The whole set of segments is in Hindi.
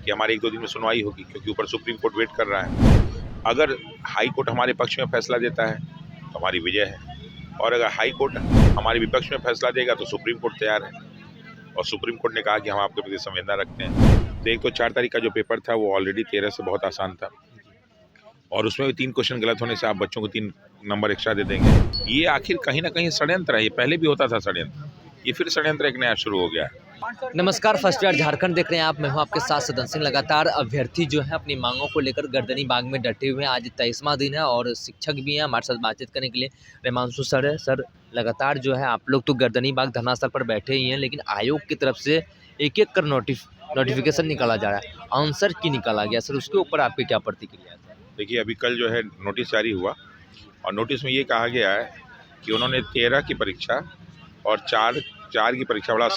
कि हमारे 1-2 दिन में सुनवाई होगी, क्योंकि ऊपर सुप्रीम कोर्ट वेट कर रहा है। अगर हाई कोर्ट हमारे पक्ष में फैसला देता है तो हमारी विजय है, और अगर हाई कोर्ट हमारे विपक्ष में फैसला देगा तो सुप्रीम कोर्ट तैयार है। और सुप्रीम कोर्ट ने कहा कि हम आपके प्रति संवेदना रखते हैं। तो एक तो 4 तारीख का जो पेपर था वो ऑलरेडी 13 से बहुत आसान था, और उसमें भी 3 क्वेश्चन गलत होने से आप बच्चों को 3 नंबर एक्स्ट्रा दे देंगे। ये आखिर कहीं ना कहीं षड्यंत्र है। ये पहले भी होता था षड्यंत्र, ये फिर षड्यंत्र एक नया शुरू हो गया है। नमस्कार, फर्स्ट ईयर झारखंड देख रहे हैं आप। मैं हूं आपके साथ सदन सिंह। लगातार अभ्यर्थी जो है अपनी मांगों को लेकर गर्दनी बाग में डटे हुए हैं। आज 23वां दिन है और शिक्षक भी हैं हमारे साथ बातचीत करने के लिए। रेमांशु सर है। सर, लगातार जो है आप लोग तो गर्दनी बाग धरनास्थल पर बैठे ही हैं, लेकिन आयोग की तरफ से एक कर नोटिफिकेशन निकाला जा रहा है। आंसर की निकाला गया सर, उसके ऊपर आपकी क्या प्रतिक्रिया है? देखिए, अभी कल जो है नोटिस जारी हुआ, और नोटिस में ये कहा गया है कि उन्होंने 13 की परीक्षा और 4 की परीक्षा बड़ा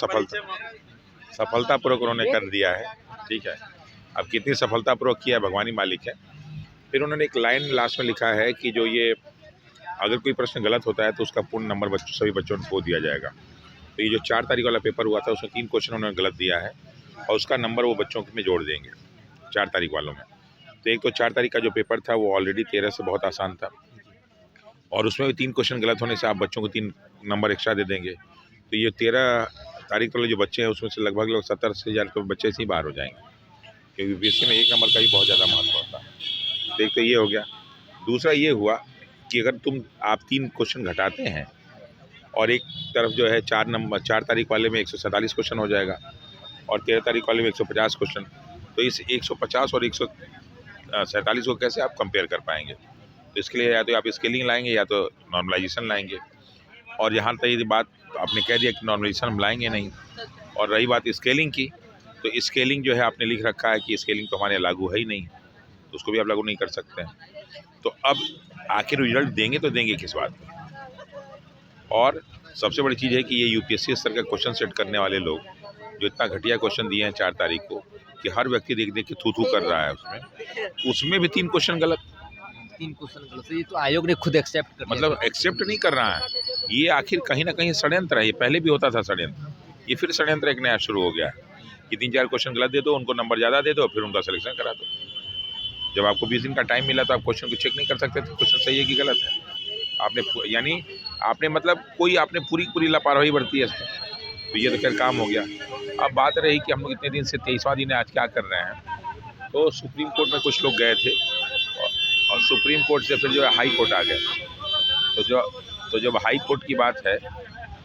सफलतापूर्वक उन्होंने कर दिया है। ठीक है, अब कितनी सफलतापूर्वक किया भगवान ही मालिक है। फिर उन्होंने एक लाइन लास्ट में लिखा है कि जो ये अगर कोई प्रश्न गलत होता है तो उसका पूर्ण नंबर सभी बच्चों को दिया जाएगा। तो ये जो 4 तारीख वाला पेपर हुआ था उसमें 3 क्वेश्चन उन्होंने गलत दिया है, और उसका नंबर वो बच्चों में जोड़ देंगे 4 तारीख वालों में। तो एक तो 4 तारीख का जो पेपर था वो ऑलरेडी 13 से बहुत आसान था, और उसमें भी 3 क्वेश्चन गलत होने से आप बच्चों को 3 नंबर एक्स्ट्रा दे देंगे। तो ये 13 तारीख वाले जो बच्चे हैं उसमें से लगभग 70 से हज़ार के बच्चे से ही बाहर हो जाएंगे, क्योंकि बीएससी में 1 नंबर का ही बहुत ज़्यादा महत्व होता है। तो एक तो ये हो गया। दूसरा ये हुआ कि अगर आप 3 क्वेश्चन घटाते हैं और एक तरफ जो है 4 तारीख वाले में 147 क्वेश्चन हो जाएगा, और 13 तारीख वाले में 150 क्वेश्चन। तो इस 150 और 147 को कैसे आप कंपेयर कर पाएंगे? तो इसके लिए या तो आप स्केलिंग लाएंगे या तो नॉर्मलाइजेशन लाएंगे। और यहाँ तक ये बात आपने कह दिया कि नॉर्मलाइजेशन हम लाएंगे नहीं। और रही बात स्केलिंग की, तो स्केलिंग जो है आपने लिख रखा है कि स्केलिंग तो हमारे लागू है ही नहीं, तो उसको भी आप लागू नहीं कर सकते हैं। तो अब आखिर रिजल्ट देंगे तो देंगे किस बात पर? और सबसे बड़ी चीज़ है कि ये यूपीएससी स्तर का क्वेश्चन सेट करने वाले लोग जो इतना घटिया क्वेश्चन दिए हैं 4 तारीख को, कि हर व्यक्ति देख देख के थू कर रहा है, उसमें भी 3 क्वेश्चन गलत। 3 क्वेश्चन गलत, ये तो आयोग ने खुद एक्सेप्ट कर, मतलब एक्सेप्ट नहीं कर रहा है। ये आखिर कहीं ना कहीं षड्यंत्र है। ये पहले भी होता था षड्यंत्र, ये फिर षड्यंत्र एक नया शुरू हो गया है कि 3-4 क्वेश्चन गलत दे दो, उनको नंबर ज़्यादा दे दो, फिर उनका सिलेक्शन करा दो। जब आपको 20 दिन का टाइम मिला तो आप क्वेश्चन को चेक नहीं कर सकते थे क्वेश्चन सही है कि गलत है। आपने मतलब आपने पूरी लापरवाही बरती है इसमें। तो ये तो खैर काम हो गया। अब बात रही कि हम लोग इतने दिन से 23वां दिन है, आज क्या कर रहे हैं। तो सुप्रीम कोर्ट में कुछ लोग गए थे, और सुप्रीम कोर्ट से फिर जो है हाई कोर्ट आ गए। तो जब हाई कोर्ट की बात है,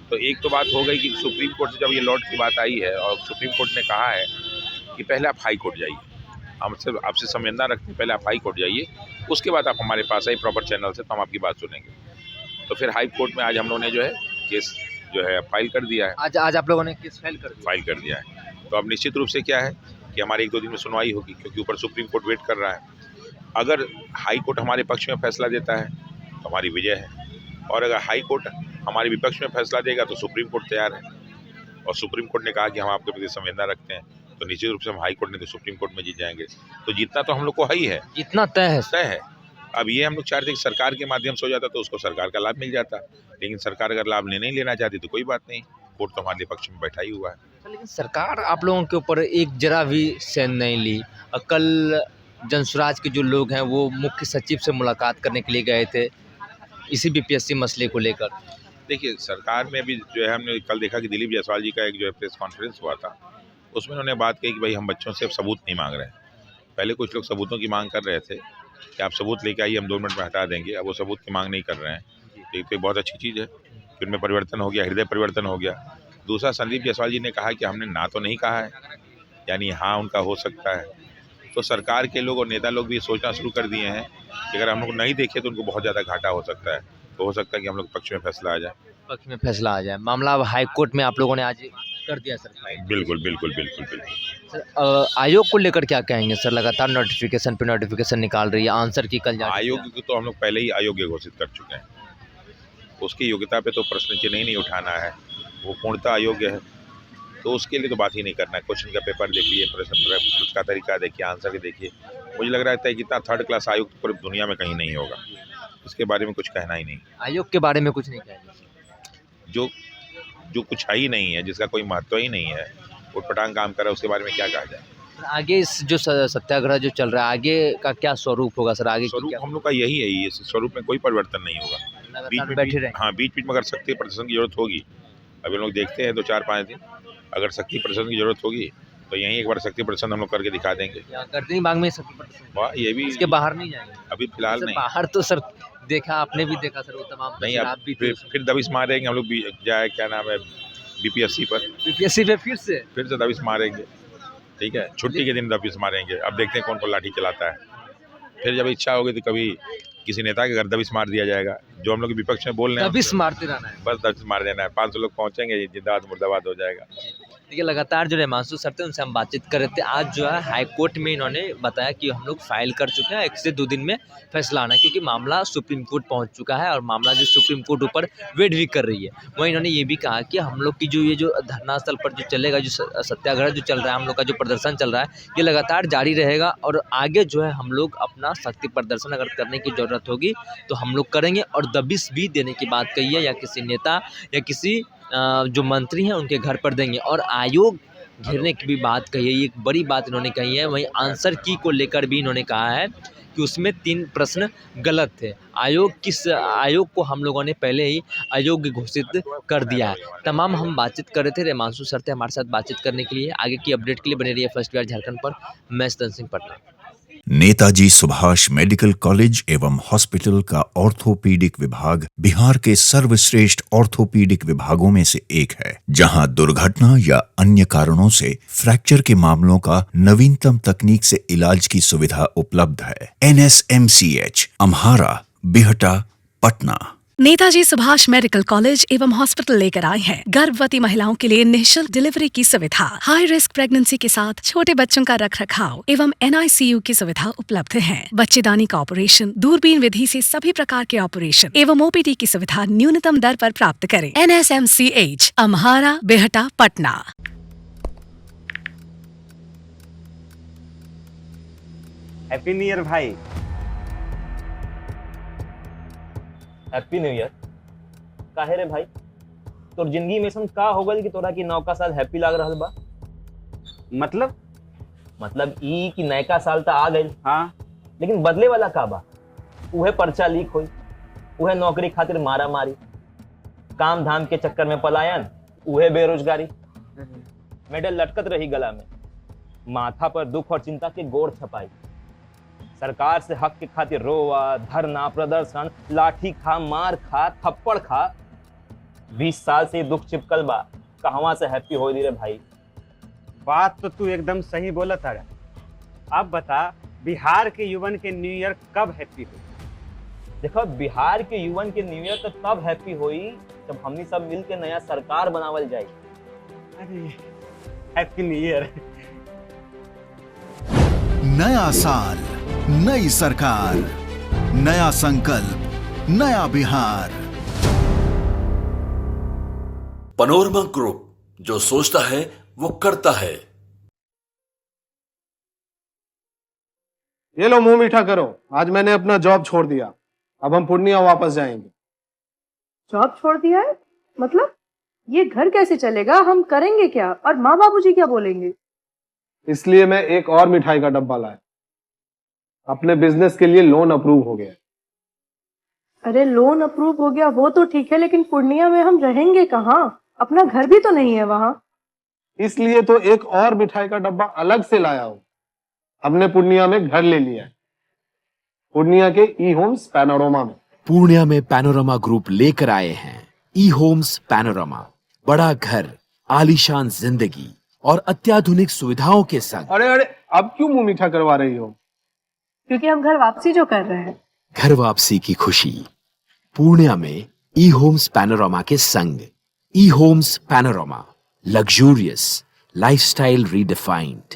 तो एक तो बात हो गई कि सुप्रीम कोर्ट से जब ये लॉट की बात आई है और सुप्रीम कोर्ट ने कहा है कि पहले आप हाई कोर्ट जाइए, हम सिर्फ आपसे संवेदना रखते हैं, पहले आप हाई कोर्ट जाइए, उसके बाद आप हमारे पास आइए प्रॉपर चैनल से, तो हम आपकी बात सुनेंगे। तो फिर हाई कोर्ट में आज हम लोगों ने जो है केस जो है फाइल कर दिया है। आज आप लोगों ने केस फाइल कर दिया है। तो अब निश्चित रूप से क्या है कि हमारे 1-2 दिन में सुनवाई होगी, क्योंकि ऊपर सुप्रीम कोर्ट वेट कर रहा है। अगर हाई कोर्ट हमारे पक्ष में फैसला देता है तो हमारी विजय है, और अगर हाई कोर्ट हमारे विपक्ष में फैसला देगा तो सुप्रीम कोर्ट तैयार है। और सुप्रीम कोर्ट ने कहा कि हम आपके प्रति संवेदना रखते हैं, तो निश्चित रूप से हम हाई कोर्ट नहीं तो सुप्रीम कोर्ट में जीत जाएंगे। तो जीतना तो हम लोग को ही है, जितना तय है। अब ये हम लोग चाहते थे कि सरकार के माध्यम से हो जाता तो उसको सरकार का लाभ मिल जाता, लेकिन सरकार अगर लाभ नहीं लेना चाहती तो कोई बात नहीं, कोर्ट तो हमारे पक्ष में बैठा ही हुआ है। लेकिन सरकार आप लोगों के ऊपर एक जरा भी सेंध नहीं ली। कल जनसुराज के जो लोग हैं वो मुख्य सचिव से मुलाकात करने के लिए गए थे इसी बीपीएससी मसले को लेकर। देखिए, सरकार में भी जो है हमने कल देखा कि दिलीप जायसवाल जी का एक जो है प्रेस कॉन्फ्रेंस हुआ था, उसमें उन्होंने बात कही कि भाई हम बच्चों से सबूत नहीं मांग रहे हैं। पहले कुछ लोग सबूतों की मांग कर रहे थे कि आप सबूत लेके आइए, हम 2 मिनट में हटा देंगे। अब वो सबूत की मांग नहीं कर रहे हैं, तो बहुत अच्छी चीज़ है कि उनमें परिवर्तन हो गया, हृदय परिवर्तन हो गया। दूसरा, संदीप जायसवाल जी ने कहा कि हमने ना तो नहीं कहा है, यानी हाँ उनका हो सकता है। तो सरकार के लोग और नेता लोग भी सोचना शुरू कर दिए हैं कि अगर हम लोग नहीं देखें तो उनको बहुत ज़्यादा घाटा हो सकता है। तो हो सकता है कि हम लोग पक्ष में फैसला आ जाए। मामला अब हाई कोर्ट में आप लोगों ने आज कर दिया सर फाइल। बिल्कुल। सर, आयोग को लेकर क्या कहेंगे सर? लगातार नोटिफिकेशन पे नोटिफिकेशन निकाल रही है, आंसर की कल आयोग को तो हम लोग पहले ही अयोग्य घोषित कर चुके हैं। उसकी योग्यता पे तो प्रश्न चिन्ह ही नहीं उठाना है, वो पूर्णतः अयोग्य है। तो उसके लिए तो बात ही नहीं करना है। क्वेश्चन का पेपर देखिए, प्रश्न का तरीका देखिए, आंसर भी देखिए। मुझे लग रहा है कि इतना 3rd क्लास आयोग पूरी दुनिया में कहीं नहीं होगा। इसके बारे में कुछ कहना ही नहीं। आयोग के बारे में कुछ नहीं कहेंगे। जो कुछ है ही नहीं है, जिसका कोई महत्व ही नहीं है, उटपटांग काम कर रहा है, उसके बारे में क्या कहा जाए। आगे इस जो सत्याग्रह जो चल रहा है आगे का क्या स्वरूप होगा सर? आगे की स्वरूप क्या हम लोग का यही है, ये स्वरूप में कोई परिवर्तन नहीं होगा। लगातार बैठे रहेंगे? हाँ, बीच बीच में अगर शक्ति प्रदर्शन की जरूरत होगी, अभी हम लोग देखते हैं 2-4-5 दिन, अगर शक्ति प्रदर्शन की जरूरत होगी तो यहीं एक बार शक्ति प्रदर्शन हम लोग करके दिखा देंगे। या गर्दनी बाग में शक्ति प्रदर्शन? वाह, ये भी इसके बाहर नहीं जाएंगे? अभी फिलहाल सर नहीं। बाहर तो सर देखा, आपने भी देखा सर, वो तमाम नहीं, तस्वीर अब आप भी थे फिर दबिश मारेंगे हम लोग जाए, क्या नाम है, बीपीएससी पर बीपीएससी पे फिर से दबिश मारेंगे। ठीक है, छुट्टी के दिन दबिश मारेंगे। अब देखते हैं कौन कौन लाठी चलाता है। फिर जब इच्छा होगी तो कभी किसी नेता के घर दबिश मार दिया जाएगा। जो हम लोग विपक्ष में बोल रहे हैं, दबिश मारते रहना है। बस दबिश मार देना है। 500 लोग पहुंचेंगे, जिंदाबाद मुर्दाबाद हो जाएगा। देखिए लगातार जो रेमांशु सर थे उनसे हम बातचीत कर रहे थे। आज जो है हाई कोर्ट में इन्होंने बताया कि हम लोग फाइल कर चुके हैं, 1 से 2 दिन में फैसला आना है, क्योंकि मामला सुप्रीम कोर्ट पहुंच चुका है और मामला जो सुप्रीम कोर्ट ऊपर वेट भी कर रही है। वहीं इन्होंने ये भी कहा कि हम लोग की जो ये जो धरना स्थल पर जो चलेगा, जो सत्याग्रह जो चल रहा है, हम लोग का जो प्रदर्शन चल रहा है, ये लगातार जारी रहेगा और आगे जो है हम लोग अपना शक्ति प्रदर्शन अगर करने की ज़रूरत होगी तो हम लोग करेंगे। और दबिश भी देने की बात कही है, या किसी नेता या किसी जो मंत्री हैं उनके घर पर देंगे। और आयोग घेरने की भी बात कही है, ये एक बड़ी बात इन्होंने कही है। वहीं आंसर की को लेकर भी इन्होंने कहा है कि उसमें 3 प्रश्न गलत थे। आयोग को हम लोगों ने पहले ही अयोग्य घोषित कर दिया है। तमाम हम बातचीत कर रहे थे, रेमांशु सर थे हमारे साथ बातचीत करने के लिए। आगे की अपडेट के लिए बने रहिए फर्स्ट बिहार झारखंड पर। मैं सदन सिंह पटना। नेताजी सुभाष मेडिकल कॉलेज एवं हॉस्पिटल का ऑर्थोपीडिक विभाग बिहार के सर्वश्रेष्ठ ऑर्थोपीडिक विभागों में से एक है, जहां दुर्घटना या अन्य कारणों से फ्रैक्चर के मामलों का नवीनतम तकनीक से इलाज की सुविधा उपलब्ध है। NSMCH, Amhara, Bihta, Patna. Netaji Subhash medical college एवं हॉस्पिटल लेकर आए हैं गर्भवती महिलाओं के लिए निःशुल्क डिलीवरी की सुविधा। हाई रिस्क प्रेगनेंसी के साथ छोटे बच्चों का रखरखाव एवं NICU की सुविधा उपलब्ध है। बच्चेदानी का ऑपरेशन, दूरबीन विधि से सभी प्रकार के ऑपरेशन एवं OPD की सुविधा न्यूनतम दर पर प्राप्त करें। NSMCH, Amhara, Bihta, Patna. Happy new year भाई। Happy new year. काहे रे भाई, तोर जिंदगी में ऐसा का हो गइल कि तोरा की नौका साल हैप्पी लाग रहल बा? मतलब ई कि नयका साल त आ गइल, हाँ, लेकिन बदले वाला का बा? उहे पर्चा लीक होई, उहे नौकरी खातिर मारा मारी, काम धाम के चक्कर में पलायन, उहे बेरोजगारी, मेडल लटकत रही गला में, माथा पर दुख और चिंता के गोड़ छपाई, सरकार से हक के खातिर रोवा, धरना, प्रदर्शन, लाठी खा, मार खा, थप्पड़ खा। 20 साल से दुख चिपकल बा, कहवा से हैप्पी हो रे भाई? बात तो तू एकदम सही बोला था। अब बता, बिहार के युवन के न्यू ईयर कब हैप्पी हुई? देखो, बिहार के युवन के न्यू ईयर तो तब हैप्पी हुई जब हमनी सब मिल के नया सरकार बनावल जाए। अरे हैप्पी न्यू ईयर। नया साल, नई सरकार, नया संकल्प, नया बिहार। पनोरमा ग्रुप, जो सोचता है वो करता है। ये लो, मुंह मीठा करो। आज मैंने अपना जॉब छोड़ दिया, अब हम पूर्णिया वापस जाएंगे। जॉब छोड़ दिया है? मतलब ये घर कैसे चलेगा? हम करेंगे क्या? और माँ बाबूजी क्या बोलेंगे? इसलिए मैं एक और मिठाई का डब्बा लाया। अपने बिजनेस के लिए लोन अप्रूव हो गया। अरे लोन अप्रूव हो गया वो तो ठीक है, लेकिन पूर्णिया में हम रहेंगे कहाँ? अपना घर भी तो नहीं है वहाँ। इसलिए तो एक और मिठाई का डब्बा अलग से लाया हूँ। हमने पूर्णिया में घर ले लिया है, पूर्णिया के ई होम्स पैनोरमा में। पूर्णिया में पैनोरमा ग्रुप लेकर आए हैं ई होम्स पैनोरमा। बड़ा घर, आलीशान जिंदगी और अत्याधुनिक सुविधाओं के संग। अरे अब क्यों मुंह मीठा करवा रही हो? क्योंकि हम घर वापसी जो कर रहे हैं। घर वापसी की खुशी पूर्णिया में ई होम्स पैनोरमा के संग। ई Homes Panorama, luxurious lifestyle redefined.